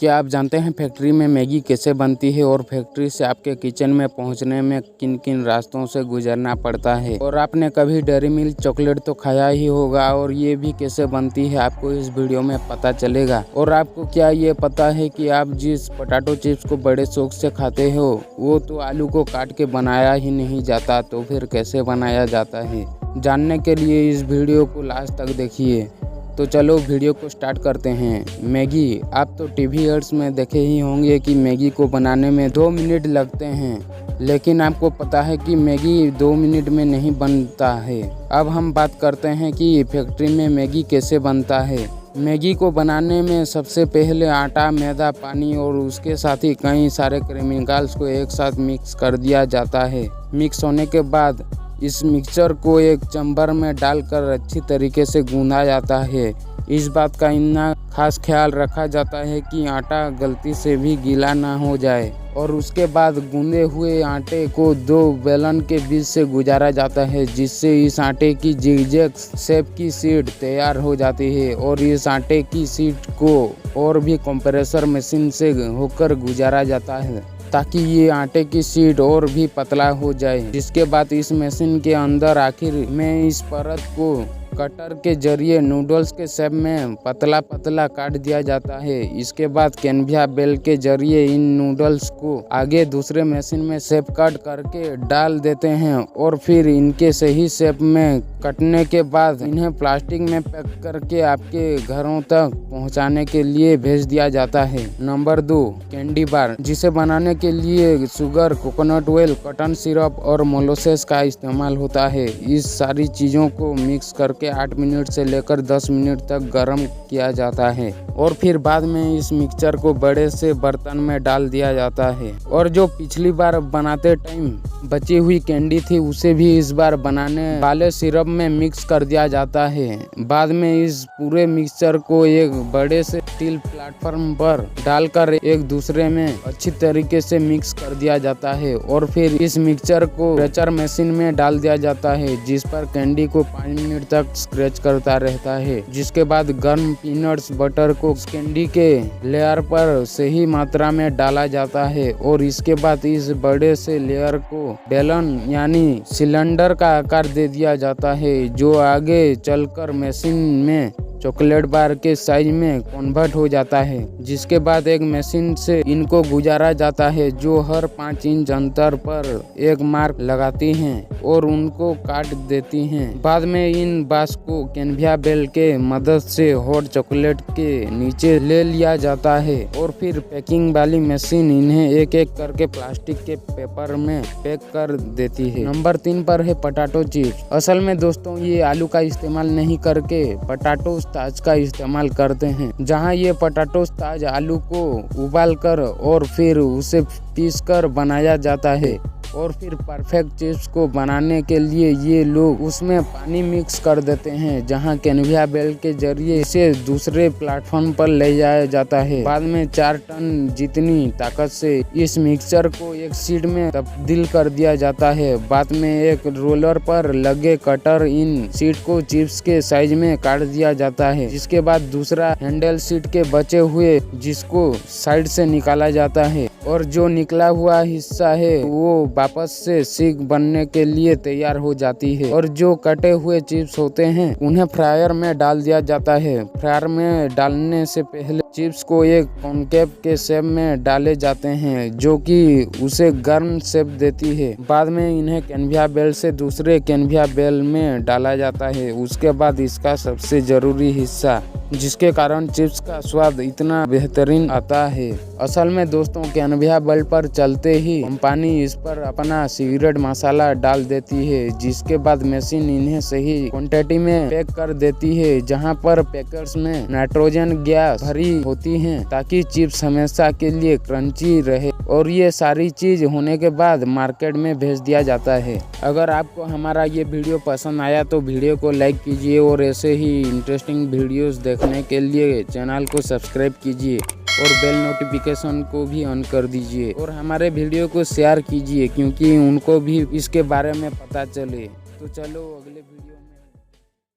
क्या आप जानते हैं फैक्ट्री में मैगी कैसे बनती है और फैक्ट्री से आपके किचन में पहुंचने में किन किन रास्तों से गुजरना पड़ता है। और आपने कभी डेयरी मिल्क चॉकलेट तो खाया ही होगा और ये भी कैसे बनती है आपको इस वीडियो में पता चलेगा। और आपको क्या ये पता है कि आप जिस पोटैटो चिप्स को बड़े शौक से खाते हो वो तो आलू को काट के बनाया ही नहीं जाता, तो फिर कैसे बनाया जाता है। जानने के लिए इस वीडियो को लास्ट तक देखिए। तो चलो वीडियो को स्टार्ट करते हैं। मैगी, आप तो टीवी एड्स में देखे ही होंगे कि मैगी को बनाने में 2 मिनट लगते हैं, लेकिन आपको पता है कि मैगी 2 मिनट में नहीं बनता है। अब हम बात करते हैं कि फैक्ट्री में मैगी कैसे बनता है। मैगी को बनाने में सबसे पहले आटा, मैदा, पानी और उसके साथ ही कई सारे केमिकल्स को एक साथ मिक्स कर दिया जाता है। मिक्स होने के बाद इस मिक्सचर को एक चम्बर में डालकर अच्छी तरीके से गूंदा जाता है। इस बात का इतना खास ख्याल रखा जाता है कि आटा गलती से भी गीला ना हो जाए। और उसके बाद गूंदे हुए आटे को 2 बेलन के बीच से गुजारा जाता है, जिससे इस आटे की जिगजैग शेप की शीट तैयार हो जाती है। और इस आटे की शीट को और भी कंप्रेसर मशीन से होकर गुजारा जाता है ताकि ये आटे की शीट और भी पतला हो जाए। जिसके बाद इस मशीन के अंदर आखिर में इस परत को कटर के जरिए नूडल्स के शेप में पतला पतला काट दिया जाता है। इसके बाद कैनविया बेल के जरिए इन नूडल्स को आगे दूसरे मशीन में शेप कट करके डाल देते हैं और फिर इनके सही शेप में कटने के बाद इन्हें प्लास्टिक में पैक करके आपके घरों तक पहुंचाने के लिए भेज दिया जाता है। नंबर 2, कैंडी बार, जिसे बनाने के लिए sugar, coconut oil, cotton syrup और मोलासेस का इस्तेमाल होता है। इस सारी चीज़ों को मिक्स करके 8 मिनट से लेकर 10 मिनट तक गर्म किया जाता है और फिर बाद में इस मिक्सचर को बड़े से बर्तन में डाल दिया जाता है। और जो पिछली बार बनाते टाइम बची हुई कैंडी थी उसे भी इस बार बनाने वाले सिरप में मिक्स कर दिया जाता है। बाद में इस पूरे मिक्सचर को एक बड़े से स्टील प्लेटफॉर्म पर डालकर एक दूसरे में अच्छी तरीके से मिक्स कर दिया जाता है और फिर इस मिक्सचर को स्क्रैचर मशीन में डाल दिया जाता है, जिस पर कैंडी को 5 मिनट तक स्क्रैच करता रहता है। जिसके बाद गर्म पीनट्स बटर को कैंडी के लेयर पर सही मात्रा में डाला जाता है और इसके बाद इस बड़े से लेयर को बेलन यानी सिलेंडर का आकार दे दिया जाता है, जो आगे चलकर मशीन में चॉकलेट बार के साइज में कन्वर्ट हो जाता है। जिसके बाद एक मशीन से इनको गुजारा जाता है जो हर 5 इंच अंतर पर एक मार्क लगाती हैं और उनको काट देती हैं। बाद में इन बास को कैनविया बेल के मदद से हॉट चॉकलेट के नीचे ले लिया जाता है और फिर पैकिंग वाली मशीन इन्हें एक एक करके प्लास्टिक के पेपर में पैक कर देती है। नंबर 3 पर है पोटैटो चिप्स। असल में दोस्तों ये आलू का इस्तेमाल नहीं करके पोटैटो स्टार्च का इस्तेमाल करते हैं, जहां ये पोटैटो स्टार्च आलू को उबालकर और फिर उसे पीसकर बनाया जाता है। और फिर परफेक्ट चिप्स को बनाने के लिए ये लोग उसमें पानी मिक्स कर देते हैं, जहां कैनविया बेल के जरिए इसे दूसरे प्लेटफॉर्म पर ले जाया जाता है। बाद में 4 टन जितनी ताकत से इस मिक्सचर को एक शीट में तब्दील कर दिया जाता है। बाद में एक रोलर पर लगे कटर इन शीट को चिप्स के साइज में काट दिया जाता है। जिसके बाद दूसरा हैंडल शीट के बचे हुए जिसको साइड से निकाला जाता है और जो निकला हुआ हिस्सा है वो वापस से सीख बनने के लिए तैयार हो जाती है। और जो कटे हुए चिप्स होते हैं उन्हें फ्रायर में डाल दिया जाता है। फ्रायर में डालने से पहले चिप्स को एक कॉनकेव के शेप में डाले जाते हैं, जो कि उसे गर्म शेप देती है। बाद में इन्हें कैनविया बेल से दूसरे कैनविया बेल में डाला जाता है। उसके बाद इसका सबसे जरूरी हिस्सा, जिसके कारण चिप्स का स्वाद इतना बेहतरीन आता है। असल में दोस्तों कैनविया बेल पर चलते ही कंपनी इस पर अपना सीक्रेट मसाला डाल देती है, जिसके बाद मशीन इन्हें सही क्वांटिटी में पैक कर देती है, जहां पर पैकेट्स में नाइट्रोजन गैस भरी होती हैं ताकि चिप्स हमेशा के लिए क्रंची रहे। और ये सारी चीज होने के बाद मार्केट में भेज दिया जाता है। अगर आपको हमारा ये वीडियो पसंद आया तो वीडियो को लाइक कीजिए और ऐसे ही इंटरेस्टिंग वीडियोस देखने के लिए चैनल को सब्सक्राइब कीजिए और बेल नोटिफिकेशन को भी ऑन कर दीजिए और हमारे वीडियो को शेयर कीजिए, क्योंकि उनको भी इसके बारे में पता चले। तो चलो अगले वीडियो